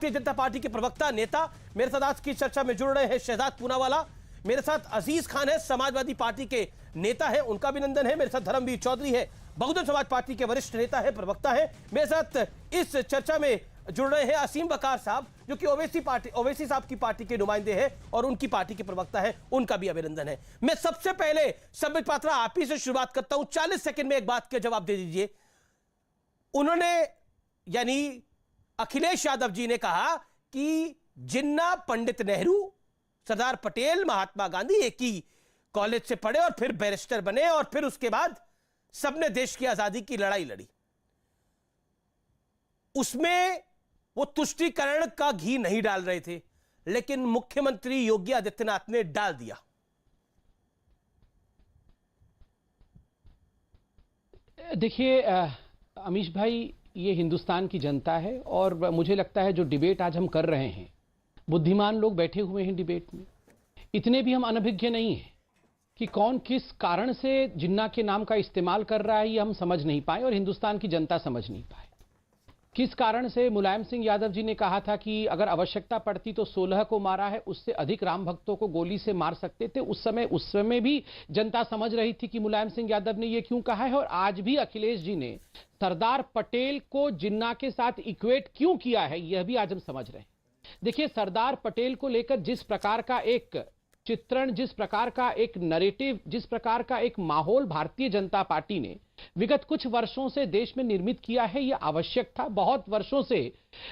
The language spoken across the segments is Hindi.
भारतीय जनता पार्टी के प्रवक्ता नेता मेरे साथ आज की चर्चा में जुड़ रहे हैं शहजाद पूनावाला। मेरे साथ अजीज खान है, समाजवादी पार्टी के नेता है, उनका अभिनंदन है। मेरे साथ धर्मवीर चौधरी है, बहुजन समाज पार्टी के वरिष्ठ नेता है, प्रवक्ता है। मेरे साथ इस चर्चा में जुड़ रहे हैं असीम वकार साहब, जो कि ओवैसी साहब की पार्टी के नुमाइंदे हैं और उनकी पार्टी के प्रवक्ता है, उनका भी अभिनंदन है। मैं सबसे पहले संबित पात्रा आप ही से शुरुआत करता हूं। 40 सेकंड में एक बात का जवाब दे दीजिए। उन्होंने यानी अखिलेश यादव जी ने कहा कि जिन्ना, पंडित नेहरू, सरदार पटेल, महात्मा गांधी एक ही कॉलेज से पढ़े और फिर बैरिस्टर बने और फिर उसके बाद सबने देश की आजादी की लड़ाई लड़ी। उसमें वो तुष्टीकरण का घी नहीं डाल रहे थे, लेकिन मुख्यमंत्री योगी आदित्यनाथ ने डाल दिया। देखिए अमीश भाई, ये हिंदुस्तान की जनता है और मुझे लगता है जो डिबेट आज हम कर रहे हैं, बुद्धिमान लोग बैठे हुए हैं डिबेट में। इतने भी हम अनभिज्ञ नहीं हैं कि कौन किस कारण से जिन्ना के नाम का इस्तेमाल कर रहा है, ये हम समझ नहीं पाए और हिंदुस्तान की जनता समझ नहीं पाए। किस कारण से मुलायम सिंह यादव जी ने कहा था कि अगर आवश्यकता पड़ती तो 16 को मारा है, उससे अधिक राम भक्तों को गोली से मार सकते थे। उस समय भी जनता समझ रही थी कि मुलायम सिंह यादव ने यह क्यों कहा है। और आज भी अखिलेश जी ने सरदार पटेल को जिन्ना के साथ इक्वेट क्यों किया है, यह भी आज हम समझ रहे हैं। देखिए, सरदार पटेल को लेकर जिस प्रकार का एक चित्रण, जिस प्रकार का एक नैरेटिव, जिस प्रकार का एक माहौल भारतीय जनता पार्टी ने विगत कुछ वर्षों से देश में निर्मित किया है, यह आवश्यक था। बहुत वर्षों से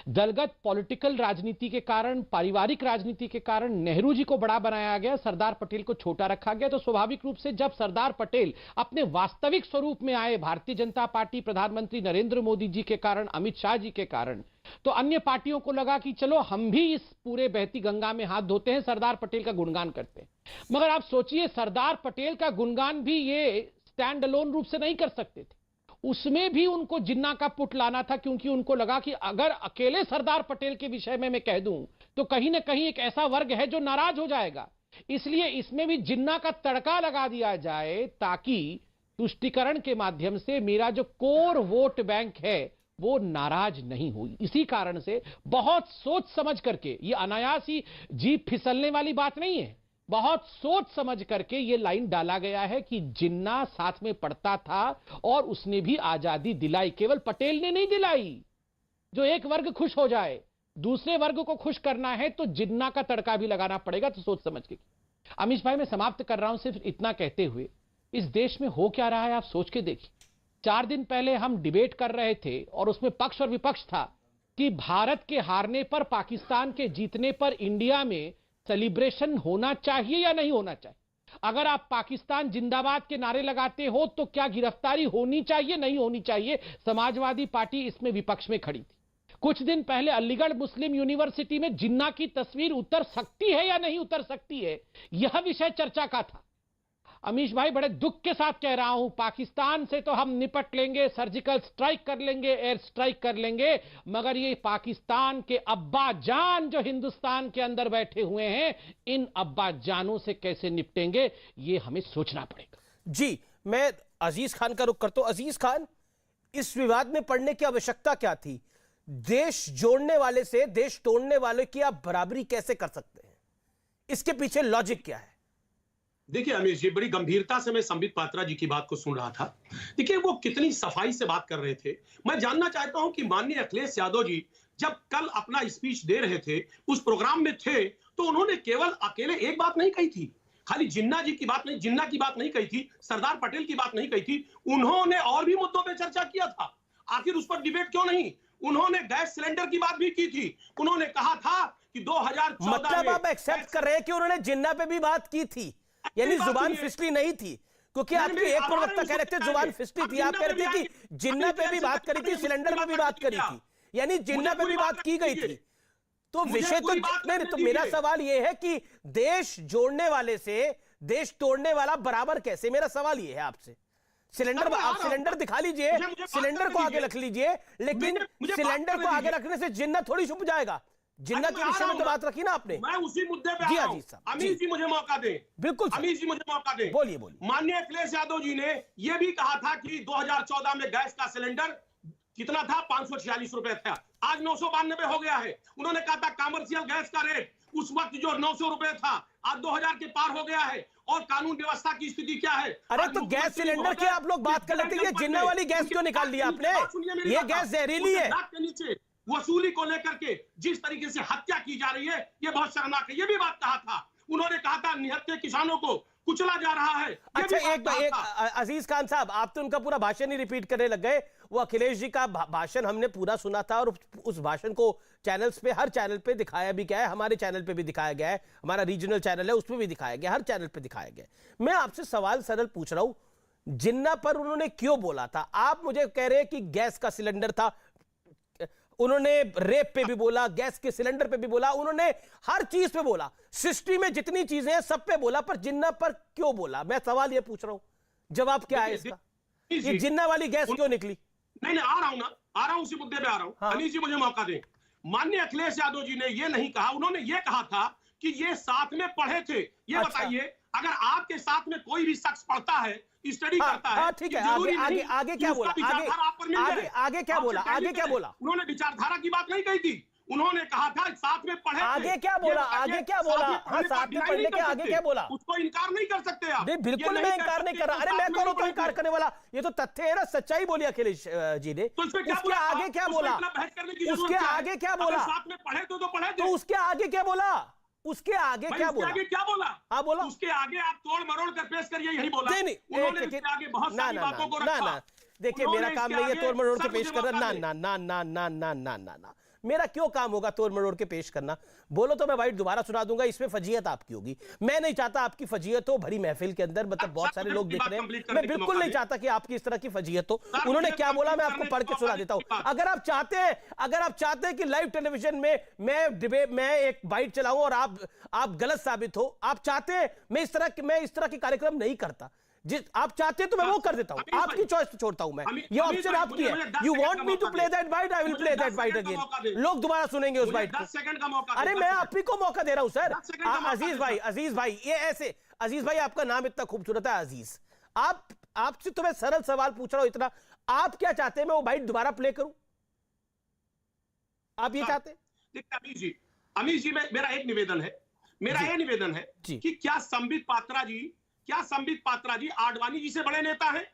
दलगत पॉलिटिकल राजनीति के कारण, पारिवारिक राजनीति के कारण नेहरू जी को बड़ा बनाया गया, सरदार पटेल को छोटा रखा गया। तो स्वाभाविक रूप से जब सरदार पटेल अपने वास्तविक स्वरूप में आए, भारतीय जनता पार्टी, प्रधानमंत्री नरेंद्र मोदी जी के कारण, अमित शाह जी के कारण, तो अन्य पार्टियों को लगा कि चलो हम भी इस पूरे बहती गंगा में हाथ धोते हैं, सरदार पटेल का गुणगान करते हैं। मगर आप सोचिए, सरदार पटेल का गुणगान भी ये स्टैंड अलोन रूप से नहीं कर सकते थे। उसमें भी उनको जिन्ना का पुट लाना था, क्योंकि उनको लगा कि अगर अकेले सरदार पटेल के विषय में मैं कह दूं तो कहीं ना कहीं एक ऐसा वर्ग है जो नाराज हो जाएगा। इसलिए इसमें भी जिन्ना का तड़का लगा दिया जाए, ताकि तुष्टीकरण के माध्यम से मेरा जो कोर वोट बैंक है वो नाराज नहीं हुई। इसी कारण से बहुत सोच समझ करके, ये अनायास ही जीभ फिसलने वाली बात नहीं है, बहुत सोच समझ करके ये लाइन डाला गया है कि जिन्ना साथ में पढ़ता था और उसने भी आजादी दिलाई। केवल पटेल ने नहीं दिलाई। जो एक वर्ग खुश हो जाए, दूसरे वर्ग को खुश करना है तो जिन्ना का तड़का भी लगाना पड़ेगा। तो सोच समझ के। अमीश भाई, मैं समाप्त कर रहा हूं सिर्फ इतना कहते हुए, इस देश में हो क्या रहा है आप सोच के देखिए। 4 दिन पहले हम डिबेट कर रहे थे और उसमें पक्ष और विपक्ष था कि भारत के हारने पर, पाकिस्तान के जीतने पर इंडिया में सेलिब्रेशन होना चाहिए या नहीं होना चाहिए। अगर आप पाकिस्तान जिंदाबाद के नारे लगाते हो तो क्या गिरफ्तारी होनी चाहिए, नहीं होनी चाहिए। समाजवादी पार्टी इसमें विपक्ष में खड़ी थी। कुछ दिन पहले अलीगढ़ मुस्लिम यूनिवर्सिटी में जिन्ना की तस्वीर उतर सकती है या नहीं उतर सकती है, यह विषय चर्चा का था। अमीश भाई, बड़े दुख के साथ कह रहा हूं, पाकिस्तान से तो हम निपट लेंगे, सर्जिकल स्ट्राइक कर लेंगे, एयर स्ट्राइक कर लेंगे, मगर ये पाकिस्तान के अब्बा जान जो हिंदुस्तान के अंदर बैठे हुए हैं, इन अब्बा जानों से कैसे निपटेंगे, ये हमें सोचना पड़ेगा। जी, मैं अजीज खान का रुख करता हूं। अजीज खान, इस विवाद में पड़ने की आवश्यकता क्या थी? देश जोड़ने वाले से देश तोड़ने वाले की आप बराबरी कैसे कर सकते हैं? इसके पीछे लॉजिक क्या है? देखिए अमीश जी, बड़ी गंभीरता से मैं संबित पात्रा जी की बात को सुन रहा था। देखिए, वो कितनी सफाई से बात कर रहे थे। मैं जानना चाहता हूं कि माननीय अखिलेश यादव जी जब कल अपना स्पीच दे रहे थे, उस प्रोग्राम में थे, तो उन्होंने केवल अकेले एक बात नहीं कही थी। खाली जिन्ना जी की बात नहीं, जिन्ना की बात नहीं कही थी, सरदार पटेल की बात नहीं कही थी। उन्होंने और भी मुद्दों पर चर्चा किया था। आखिर उस पर डिबेट क्यों नहीं? उन्होंने गैस सिलेंडर की बात भी की थी। उन्होंने कहा था कि 2014 मतलब आप एक्सेप्ट कर रहे हैं कि उन्होंने जिन्ना पे भी बात की थी, यानी जुबान फिसली नहीं थी? क्योंकि आपके एक प्रवक्ता कह रहे थे जुबान फिसली थी, आप कह रहे थे कि जिन्ना पे भी बात करी थी, सिलेंडर पे भी बात करी थी, यानी जिन्ना पे भी बात की गई थी। तो विषय तो नहीं। तो मेरा सवाल यह है कि देश जोड़ने वाले से देश तोड़ने वाला बराबर कैसे? मेरा सवाल यह है आपसे। सिलेंडर, आप सिलेंडर दिखा लीजिए, सिलेंडर को आगे रख लीजिए, लेकिन सिलेंडर को आगे रखने से जिन्ना थोड़ी छुप जाएगा। जिन्ना के विषय में तो बात रखी ना आपने। मैं उसी मुद्दे पे आ रहा हूं। अमीश जी मुझे मौका दें। बिल्कुल अमीश जी मुझे मौका दें। बोलिए बोलिए। माननीय अखिलेश यादव जी ने यह भी कहा था कि 2014 में गैस का सिलेंडर कितना था? 546 रुपए था, आज 992 हो गया है। उन्होंने कहा था कमर्शियल गैस का रेट उस वक्त जो 900 रुपए था आज 2000 के पार हो गया है। और कानून व्यवस्था की स्थिति क्या है? अरे तो गैस सिलेंडर की आप लोग बात कर लेते हैं, ये जिन्ना वाली गैस क्यों निकाल लिया आपने? ये गैस जहरीली है। के नीचे वसूली को लेकर के जिस तरीके से हत्या की जा रही है ये बहुत शर्मनाक है। ये भी बात कहा था, उन्होंने कहा था निहत्थे किसानों को कुचला जा रहा है। अच्छा एक अजीज खान साहब, आप तो उनका पूरा भाषण ही रिपीट करने लग गए। वो अखिलेश जी का भाषण हमने पूरा सुना था और उस भाषण को चैनल्स पे, हर चैनल पे दिखाया भी गया है, हमारे चैनल पे भी दिखाया गया है, हमारा रीजनल चैनल है उसमें भी दिखाया गया, हर चैनल पे दिखाया गया। मैं आपसे सवाल सरल पूछ रहा हूं, जिन्ना पर उन्होंने क्यों बोला था? आप मुझे कह रहे हैं कि गैस का सिलेंडर था, उन्होंने रेप पे भी बोला, गैस के सिलेंडर पे भी बोला, उन्होंने हर चीज पे बोला, सृष्टि में जितनी चीजें हैं सब पे बोला, पर जिन्ना पर क्यों बोला? मैं सवाल ये पूछ रहा हूं, जवाब क्या है इसका? ये जिन्ना वाली गैस क्यों निकली? नहीं आ रहा हूं ना, आ रहा हूं, उसी मुद्दे पे आ रहा हूं। हाँ। अनिल जी मुझे मौका दें। माननीय अखिलेश यादव जी ने ये नहीं कहा, उन्होंने ये कहा था कि ये साथ में पढ़े थे। ये अच्छा। बताइए, अगर आपके साथ में कोई भी शख्स पढ़ता है, स्टडी करता है, ठीक है, आगे क्या बोला? आगे क्या बोला? आगे क्या बोला? उन्होंने विचारधारा की बात नहीं कही थी, उन्होंने कहा था साथ में पढ़े थे। आगे क्या बोला? आगे क्या बोला? हाँ, साथ में पढ़ने के आगे क्या बोला? उसको इनकार नहीं कर सकते आप। नहीं, बिल्कुल मैं इनकार नहीं कर रहा। अरे मैं कौन होता हूं इनकार करने वाला? ये तो तथ्य है ना, सच्चाई बोली अखिलेश जी ने। उसके आगे क्या बोला? उसके आगे क्या बोला? साथ में पढ़े तो पढ़े थे। तो उसके आगे क्या बोला? उसके आगे क्या बोला? आगे क्या बोला? हाँ बोला। उसके आगे आप तोड़ मरोड़ कर पेश करिए, यही बोला। नहीं उन्होंने उसके आगे बहुत सारी बातों को रखा। देखिए मेरा काम नहीं है तोड़ मरोड़ के पेश करना। ना ना ना ना ना ना ना ना ना, मेरा क्यों काम होगा तोड़ मरोड़ के पेश करना? बोलो तो मैं वाइट दोबारा सुना दूंगा, इसमें फजीयत आपकी होगी। मैं नहीं चाहता आपकी फजीयत हो भरी महफिल के अंदर, मतलब बहुत सारे लोग देख रहे हैं, मैं बिल्कुल नहीं चाहता कि आपकी इस तरह की फजीयत हो। उन्होंने क्या बोला मैं आपको पढ़ के सुना देता हूं। अगर आप चाहते हैं कि लाइव टेलीविजन में मैं एक बाइट चलाऊं और आप गलत साबित हो, आप चाहते हैं मैं इस तरह के कार्यक्रम नहीं करता। जिस आप चाहते हैं तो मैं वो कर देता हूं, आपकी चॉइस छोड़ता हूं मैं, ये ऑप्शन आपकी है। You want me to play that byte, I will play that byte again. लोग दोबारा सुनेंगे उस बाइट को। 10 सेकंड का मौका। अरे मैं आप ही को मौका दे रहा हूं सर। अजीज भाई ये ऐसे, अजीज भाई आपका नाम इतना खूबसूरत है अजीज, आपसे तो मैं सरल सवाल पूछ रहा हूं इतना, आप क्या चाहते हैं मैं वो बाइट दोबारा प्ले करूं? आप ये चाहते हैं? अमीश जी मेरा एक निवेदन है, कि क्या संबित पात्रा जी आडवाणी जी से बड़े नेता हैं?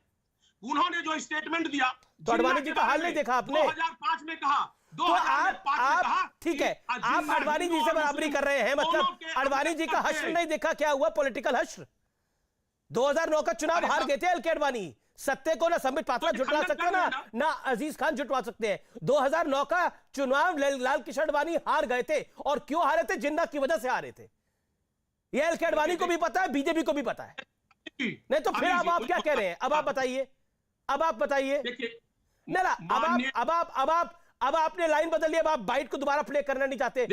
उन्होंने जो स्टेटमेंट दिया, तो आडवाणी जी का हाल नहीं देखा आपने? 2005 में कहा, तो आप ठीक है, आप आडवाणी जी से बराबरी कर रहे हैं, मतलब आडवाणी जी का हश्र नहीं देखा? क्या हुआ पॉलिटिकल हश्र? 2009 का चुनाव हार गए थे एल के आडवाणी। सत्य को ना संबित पात्रा जुटवा सकते हैं ना अजीज खान जुटवा सकते हैं। 2009 का चुनाव लाल कृष्ण आडवाणी हार गए थे, और क्यों हारे थे? जिन्ना की वजह से हारे थे। ये एल के आडवाणी को भी पता है, बीजेपी को भी पता है। नहीं तो फिर अब आप क्या कह रहे हैं? अब आप बताइए। नहीं, अब आपने लाइन बदल ली, अब आप बाइट को दोबारा प्ले करना नहीं चाहते।